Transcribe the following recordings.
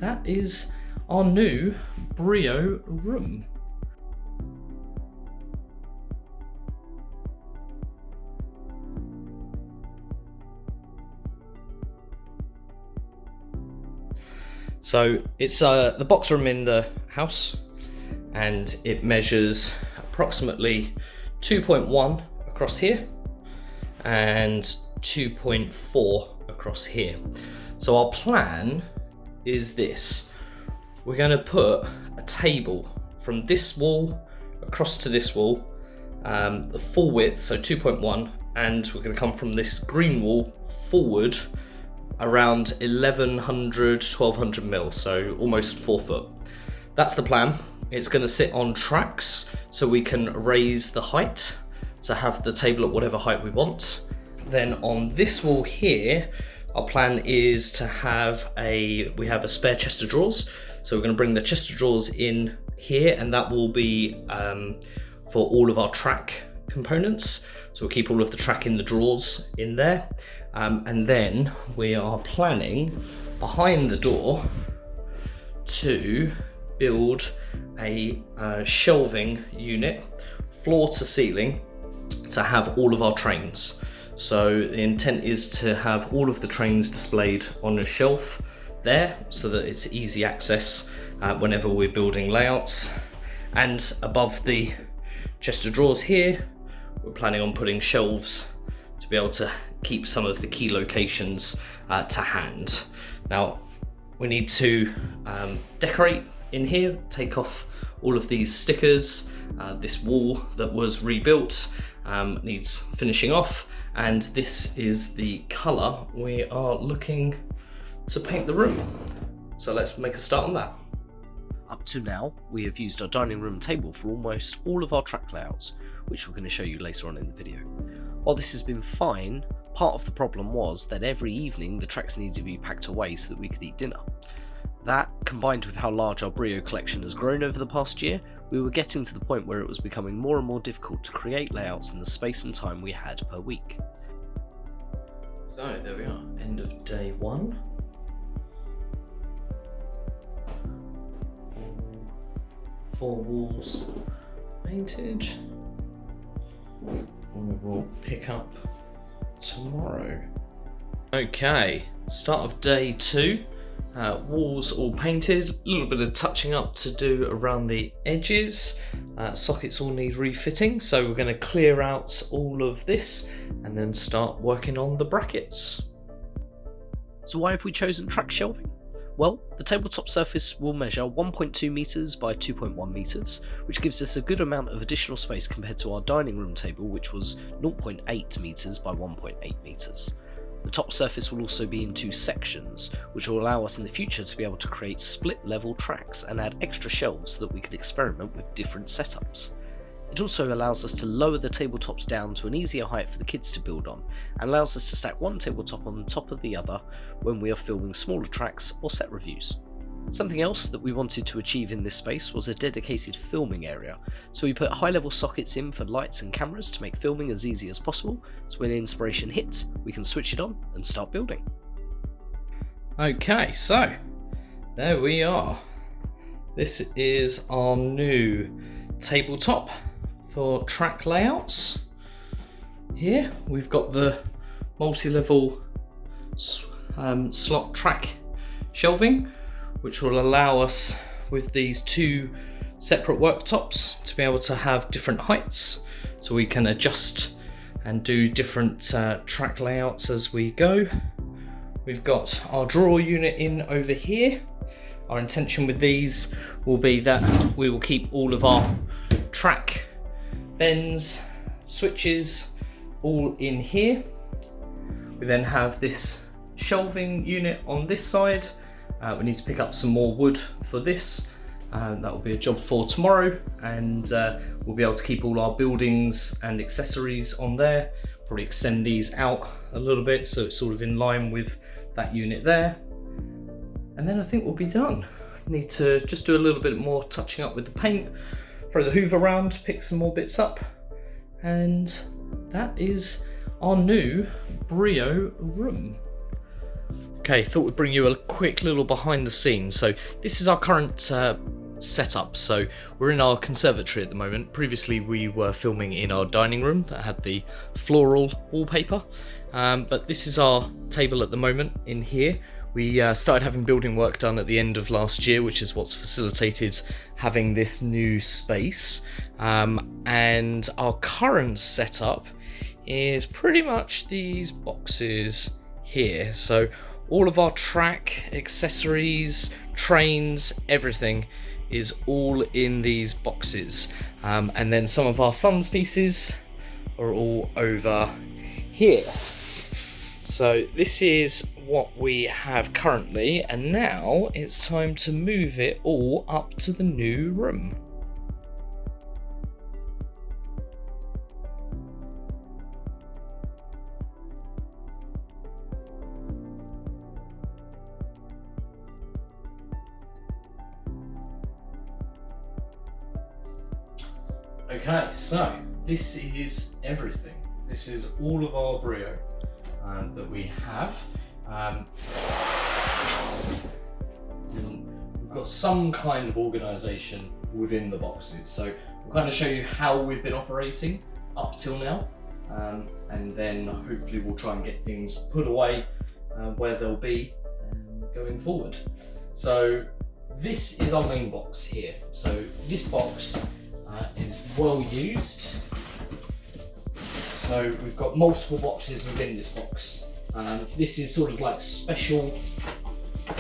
that is our new BRIO room. So it's the box room in the house, and it measures approximately 2.1 across here and 2.4 across here. So our plan is this: we're going to put a table from this wall across to this wall, the full width, so 2.1, and we're going to come from this green wall forward around 1200 mil, so almost 4 foot. That's the plan. It's going to sit on tracks so we can raise the height to have the table at whatever height we want. Then on this wall here, our plan is to have we have a spare chest of drawers, so we're going to bring the chest of drawers in here, and that will be for all of our track components. So we'll keep all of the track in the drawers in there. And then we are planning behind the door to build a shelving unit, floor to ceiling, to have all of our trains. So the intent is to have all of the trains displayed on a shelf there, so that it's easy access whenever we're building layouts. And above the chest of drawers here, we're planning on putting shelves to be able to keep some of the key locations to hand. Now we need to decorate in here, take off all of these stickers. This wall that was rebuilt needs finishing off, and this is the colour we are looking to paint the room. So let's make a start on that. Up to now, we have used our dining room table for almost all of our track layouts, which we're going to show you later on in the video. While this has been fine, part of the problem was that every evening the tracks needed to be packed away so that we could eat dinner. That, combined with how large our BRIO collection has grown over the past year, we were getting to the point where it was becoming more and more difficult to create layouts in the space and time we had per week. So there we are, end of day one. 4 walls painted. We will pick up tomorrow. Okay, start of day 2. Walls all painted, a little bit of touching up to do around the edges. Sockets all need refitting, so we're going to clear out all of this and then start working on the brackets. So why have we chosen track shelving? Well, the tabletop surface will measure 1.2 meters by 2.1 meters, which gives us a good amount of additional space compared to our dining room table, which was 0.8 meters by 1.8 meters. The top surface will also be in 2 sections, which will allow us in the future to be able to create split level tracks and add extra shelves so that we can experiment with different setups. It also allows us to lower the tabletops down to an easier height for the kids to build on, and allows us to stack one tabletop on top of the other when we are filming smaller tracks or set reviews. Something else that we wanted to achieve in this space was a dedicated filming area, so we put high level sockets in for lights and cameras to make filming as easy as possible, so when inspiration hits, we can switch it on and start building. Okay, so there we are. This is our new tabletop for track layouts. Here we've got the multi-level slot track shelving, which will allow us with these 2 separate worktops to be able to have different heights, so we can adjust and do different track layouts as we go. We've got our drawer unit in over here. Our intention with these will be that we will keep all of our track bends, switches all in here. We then have this shelving unit on this side. We need to pick up some more wood for this. That will be a job for tomorrow, and we'll be able to keep all our buildings and accessories on there. Probably extend these out a little bit so it's sort of in line with that unit there. And then I think we'll be done. Need to just do a little bit more touching up with the paint, throw the hoover around, pick some more bits up, and that is our new BRIO room. Okay, thought we'd bring you a quick little behind the scenes. So this is our current setup. So we're in our conservatory at the moment. Previously we were filming in our dining room that had the floral wallpaper, but this is our table at the moment in here. We started having building work done at the end of last year, which is what's facilitated having this new space. And our current setup is pretty much these boxes here. So all of our track, accessories, trains, everything is all in these boxes. And then some of our son's pieces are all over here. So this is what we have currently, and now it's time to move it all up to the new room. Okay, so this is everything. This is all of our BRIO that we have. We've got some kind of organisation within the boxes, so we'll kind of show you how we've been operating up till now, and then hopefully we'll try and get things put away where they'll be going forward. So this is our main box here. So this box is well used. So we've got multiple boxes within this box. This is sort of like special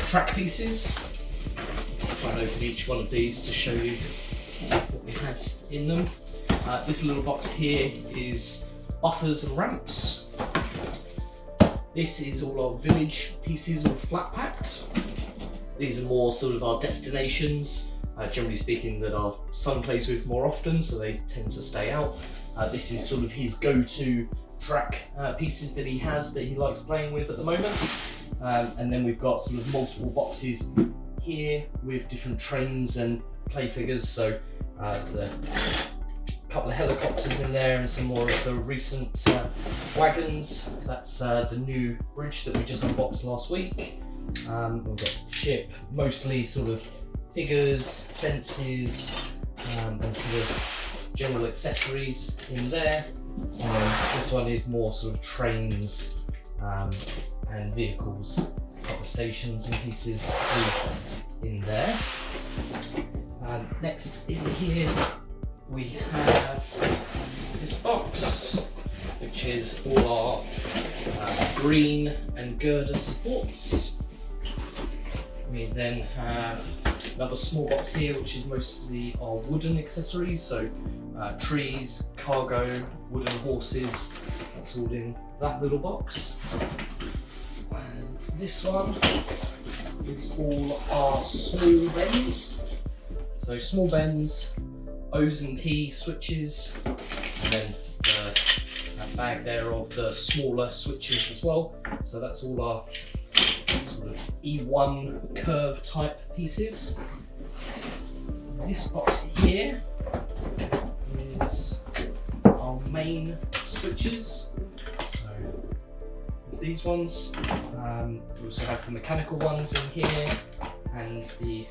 track pieces. I'll try and open each one of these to show you what we had in them. This little box here is buffers and ramps. This is all our village pieces, all flat packed. These are more sort of our destinations, generally speaking, that our son plays with more often, so they tend to stay out. This is sort of his go-to track pieces that he has that he likes playing with at the moment. And then we've got sort of multiple boxes here with different trains and play figures. So the couple of helicopters in there and some more of the recent wagons. That's the new bridge that we just unboxed last week. We've got ship, mostly sort of figures, fences, and sort of general accessories in there. And then this one is more sort of trains and vehicles, a couple of stations and pieces in there. Next in here we have this box, which is all our green and girder supports. We then have another small box here, which is mostly our wooden accessories, so trees, cargo, wooden horses, that's all in that little box. And this one is all our small bends, so small bends, O's and P switches, and then the bag there of the smaller switches as well. So that's all our sort of E1 curve type pieces. This box here is our main switches. So these ones, we also have the mechanical ones in here, and the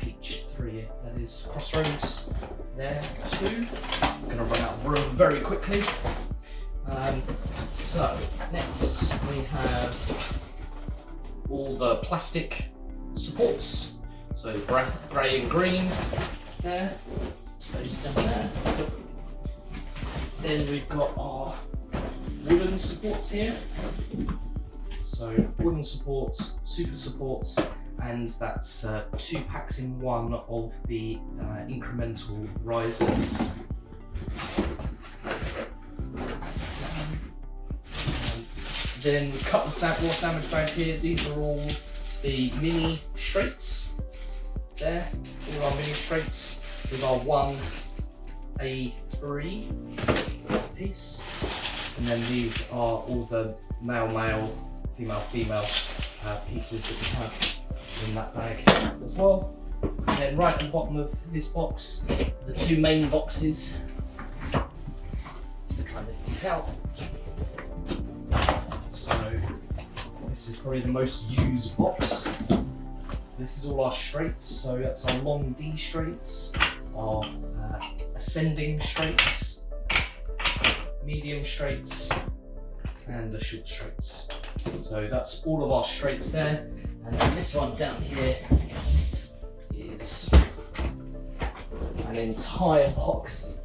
H3, that is crossroads there too. I'm going to run out of room very quickly. So next we have all the plastic supports, so grey and green there, those down there. Then we've got our wooden supports here, so wooden supports, super supports, and that's 2 packs in one of the incremental risers. Then a couple of more sandwich bags here. These are all the mini straights there, all our mini straights with our 1A3 piece. And then these are all the male, female pieces that we have in that bag as well. And then right at the bottom of this box, the 2 main boxes. Try to lift these out. So this is probably the most used box. So this is all our straights, so that's our long D straights, our ascending straights, medium straights, and the short straights. So that's all of our straights there. And then this one down here is an entire box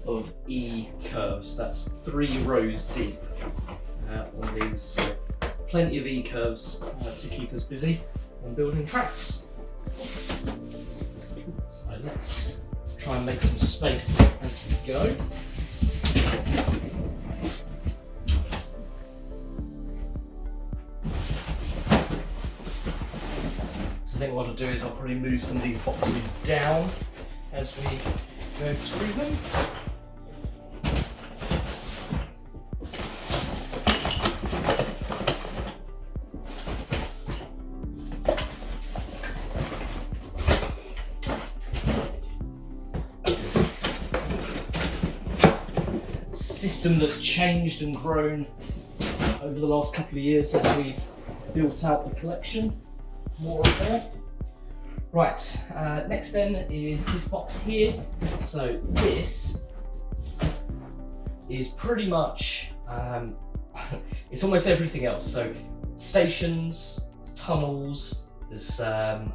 of E curves. That's 3 rows deep on these. So plenty of E curves to keep us busy on building tracks. So let's try and make some space as we go. So I think what I'll do is I'll probably move some of these boxes down as we go through them. This is a system that's changed and grown over the last couple of years as we've built out the collection more and more. Right, next then is this box here. So this is pretty much, it's almost everything else. So stations, tunnels, there's a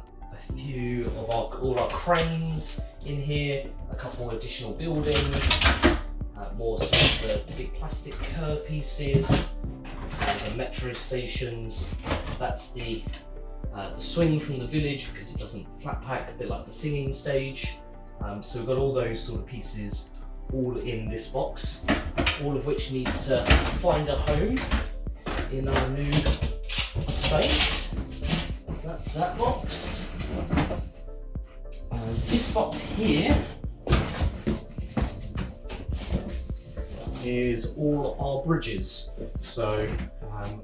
few of all our cranes in here, a couple additional buildings, more sort of the big plastic curve pieces, so the metro stations, that's the swing from the village because it doesn't flat pack, a bit like the singing stage. So we've got all those sort of pieces all in this box, all of which needs to find a home in our new space. So that's that box. This box here is all our bridges. So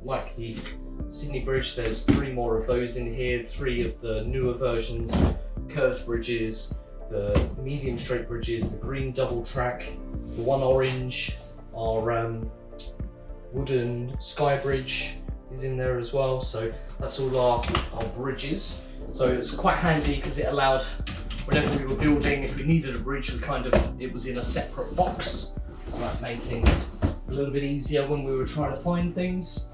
like the Sydney Bridge, there's 3 more of those in here, 3 of the newer versions, curved bridges, the medium straight bridges, the green double track, the one orange, our wooden sky bridge is in there as well. So that's all our bridges. So it's quite handy because it allowed, whenever we were building, if we needed a bridge, it was in a separate box. So that made things a little bit easier when we were trying to find things.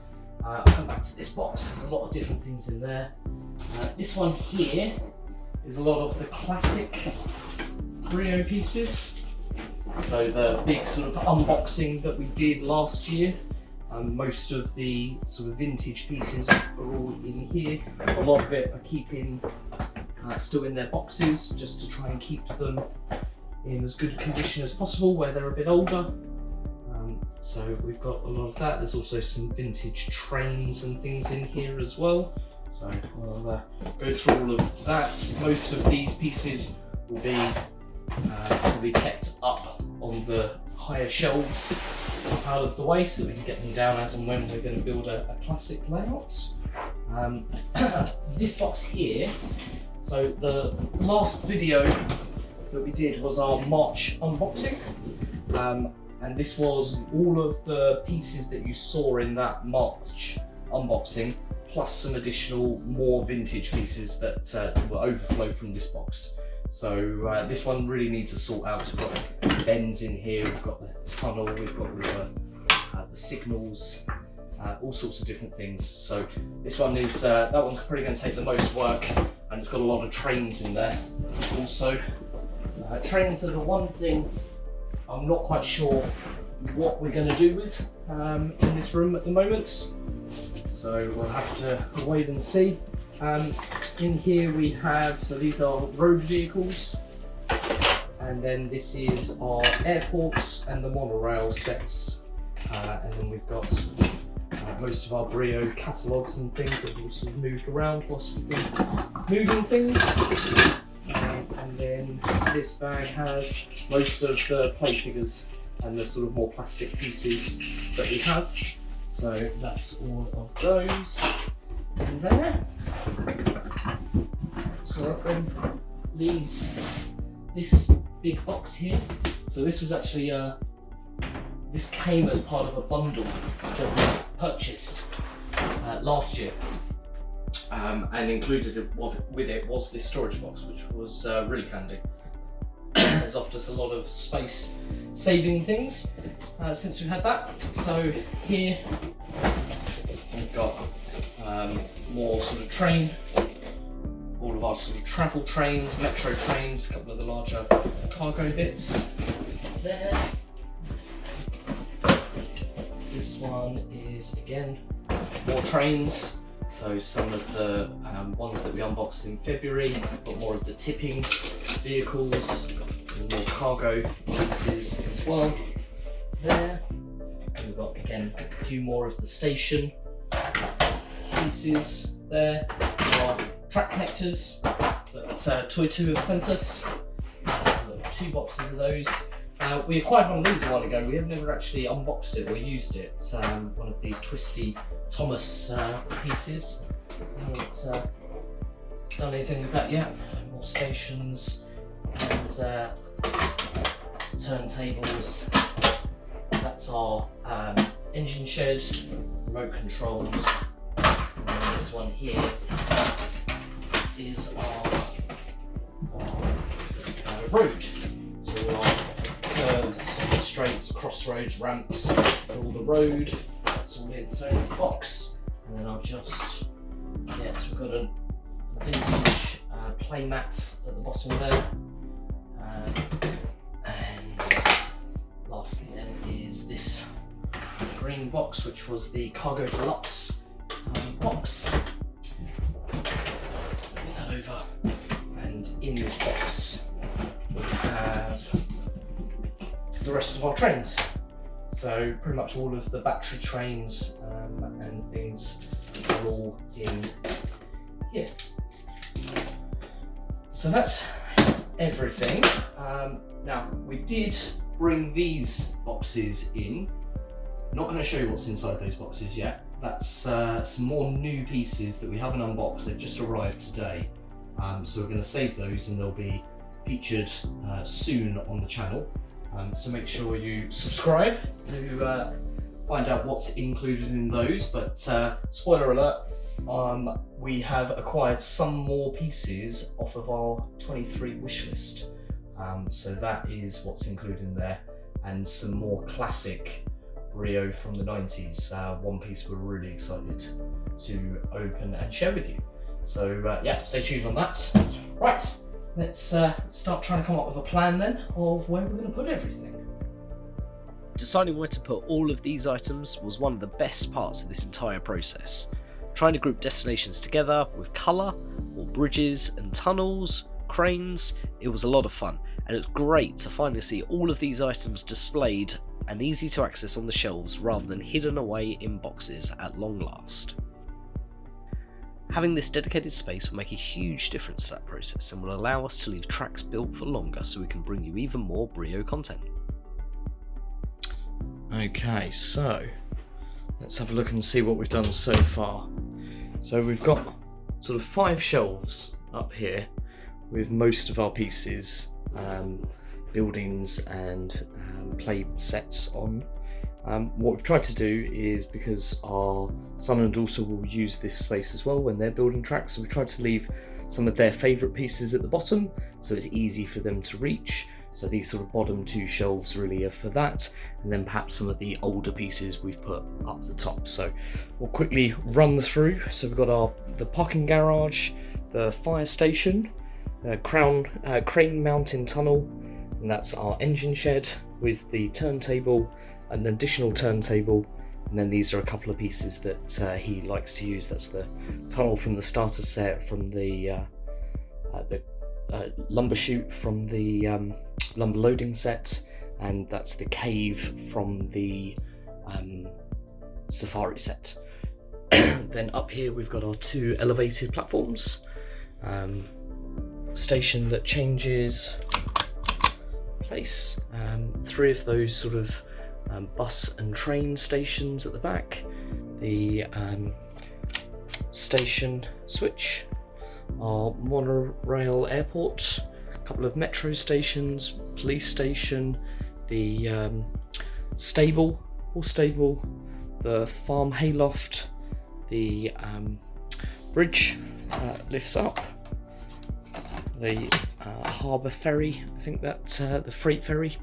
I'll come back to this box, there's a lot of different things in there. This one here is a lot of the classic BRIO pieces. So the big sort of unboxing that we did last year. Most of the sort of vintage pieces are all in here. A lot of it are keeping still in their boxes just to try and keep them in as good condition as possible where they're a bit older. So we've got a lot of that. There's also some vintage trains and things in here as well. So I'll go through all of that. Most of these pieces will be probably kept up on the higher shelves out of the way so that we can get them down as and when we're going to build a classic layout. This box here, so the last video that we did was our March unboxing. And this was all of the pieces that you saw in that March unboxing, plus some additional more vintage pieces that will overflow from this box. So this one really needs a sort out. We've got bends in here, we've got the tunnel, we've got the signals, all sorts of different things. So this one is, that one's probably going to take the most work, and it's got a lot of trains in there also. Trains are the one thing I'm not quite sure what we're going to do with in this room at the moment, so we'll have to wait and see. In here we have, so these are road vehicles, and then this is our airports and the monorail sets, and then we've got most of our BRIO catalogues and things that we've sort of moved around whilst we've been moving things. And then this bag has most of the play figures and the sort of more plastic pieces that we have. So that's all of those in there. So that then leaves this big box here. So this was actually this came as part of a bundle that we purchased last year, and included with it was this storage box, which was really handy. Has offered us a lot of space saving things since we've had that. So here we've got more sort of train, all of our sort of travel trains, metro trains, a couple of the larger cargo bits there. This one is again more trains, so some of the ones that we unboxed in February, but more of the tipping vehicles, and more cargo pieces as well there. And we've got again a few more of the station pieces there. Our track connectors that Toy 2 have sent us. We've got 2 boxes of those. We acquired one of these a while ago. We have never actually unboxed it or used it. One of these twisty Thomas pieces. Haven't done anything with that yet. More stations and turntables. That's our engine shed, remote controls. And then this one here is our road. So all our curves, straights, crossroads, ramps, all the road. That's all in its own box. And then I'll just, yes, we've got a vintage play mat at the bottom there. And lastly then is this green box, which was the Cargo Deluxe box. Move that over, and in this box we have the rest of our trains. So pretty much all of the battery trains and things are all in here. So that's everything. Now we did bring these boxes in. Not going to show you what's inside those boxes yet. That's some more new pieces that we haven't unboxed. They've just arrived today. So we're going to save those and they'll be featured soon on the channel. So make sure you subscribe to find out what's included in those. But spoiler alert, we have acquired some more pieces off of our 23 wish list. So that is what's included in there, and some more classic BRIO from the 90s. One piece we're really excited to open and share with you. So yeah, stay tuned on that. Right, let's start trying to come up with a plan then of where we're going to put everything. Deciding where to put all of these items was one of the best parts of this entire process. Trying to group destinations together with colour, or bridges and tunnels, cranes, it was a lot of fun, and it was great to finally see all of these items displayed and easy to access on the shelves rather than hidden away in boxes at long last. Having this dedicated space will make a huge difference to that process and will allow us to leave tracks built for longer so we can bring you even more BRIO content. Okay, so let's have a look and see what we've done so far. So we've got sort of 5 shelves up here with most of our pieces, buildings and play sets on. What we've tried to do is, because our son and daughter will use this space as well when they're building tracks, so we've tried to leave some of their favourite pieces at the bottom so it's easy for them to reach. So these sort of bottom 2 shelves really are for that, and then perhaps some of the older pieces we've put up the top. So we'll quickly run through. So we've got the parking garage, the fire station, crane mountain tunnel, and that's our engine shed with the turntable, an additional turntable, and then these are a couple of pieces that he likes to use. That's the tunnel from the starter set, from the lumber chute from the lumber loading set, and that's the cave from the safari set. Then up here we've got our 2 elevated platforms, station that changes place, 3 of those sort of bus and train stations at the back, the station switch, our monorail airport, a couple of metro stations, police station, the horse stable, the farm hayloft, the bridge lifts up, the harbour ferry, I think that's the freight ferry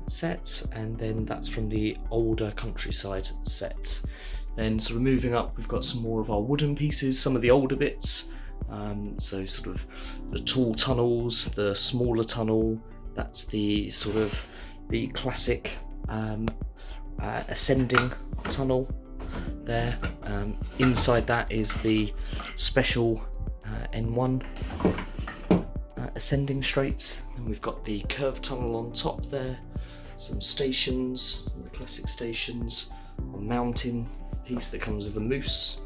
set, and then that's from the older countryside set. Then sort of moving up, we've got some more of our wooden pieces, some of the older bits, so sort of the tall tunnels, the smaller tunnel, that's the sort of the classic ascending tunnel there. Inside that is the special N1 ascending straights, and we've got the curved tunnel on top there, some stations, the classic stations, a mountain piece that comes with a moose,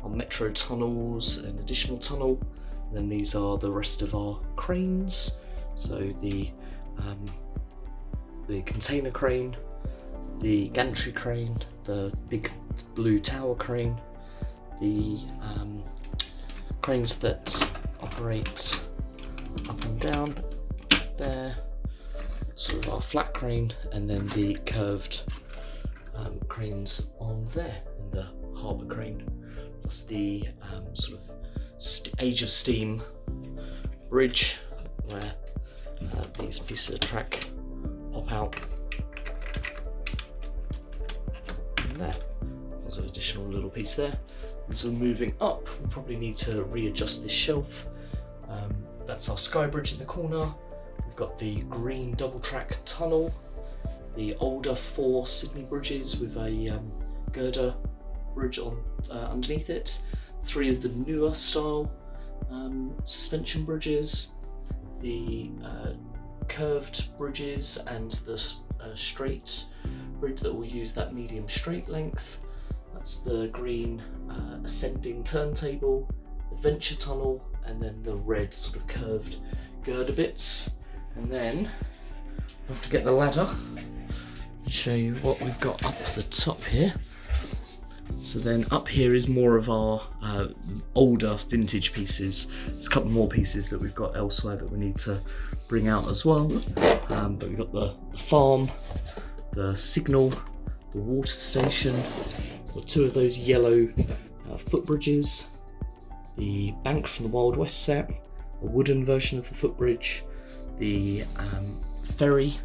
our metro tunnels, an additional tunnel, and then these are the rest of our cranes, so the container crane, the gantry crane, the big blue tower crane, the cranes that operate up and down there, sort of our flat crane, and then the curved cranes on there, and the harbour crane, plus the sort of Age of Steam bridge where these pieces of track pop out. And there, there's an additional little piece there. And so moving up, we'll probably need to readjust this shelf. That's our sky bridge in the corner. We've got the green double track tunnel, the older 4 Sydney bridges with a girder bridge on underneath it, 3 of the newer style suspension bridges, the curved bridges, and the straight bridge that will use that medium straight length. That's the green ascending turntable, the venture tunnel, and then the red sort of curved girder bits. And then we have to get the ladder and show you what we've got up the top here. So then up here is more of our older vintage pieces. There's a couple more pieces that we've got elsewhere that we need to bring out as well. But we've got the farm, the signal, the water station, we've got 2 of those yellow footbridges, the bank from the Wild West set, a wooden version of the footbridge, the ferry.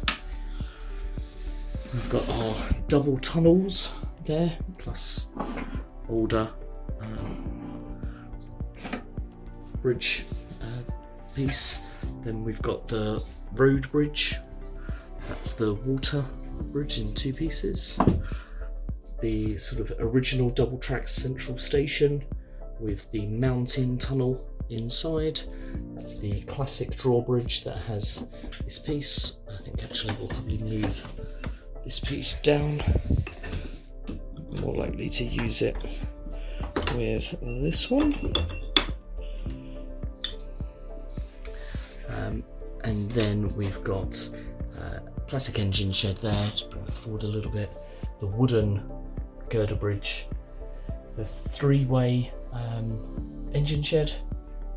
We've got our double tunnels there, plus older bridge piece. Then we've got the road bridge, that's the water bridge in 2 pieces. The sort of original double track central station with the mountain tunnel inside. That's the classic drawbridge that has this piece. I think actually we'll probably move this piece down. More likely to use it with this one. And then we've got classic engine shed there, just bring it forward a little bit, the wooden girder bridge, the 3-way engine shed,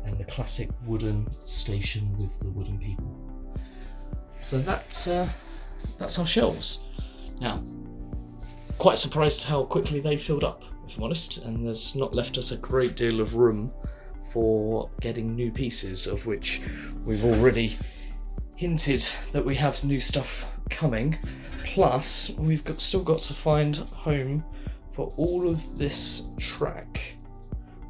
and the classic wooden station with the wooden people. So that's our shelves. Now, quite surprised how quickly they filled up, if I'm honest, and there's not left us a great deal of room for getting new pieces, of which we've already hinted that we have new stuff coming. Plus, we've still got to find home for all of this track,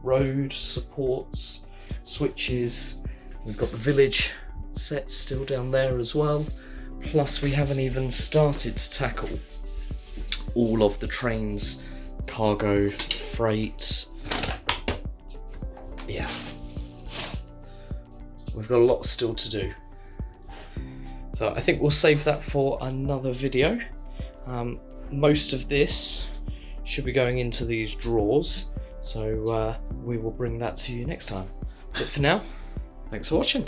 road, supports, switches. We've got the village set still down there as well. Plus, we haven't even started to tackle all of the trains, cargo, freight. Yeah, we've got a lot still to do. So I think we'll save that for another video. Most of this should be going into these drawers, so we will bring that to you next time. But for now, thanks for watching.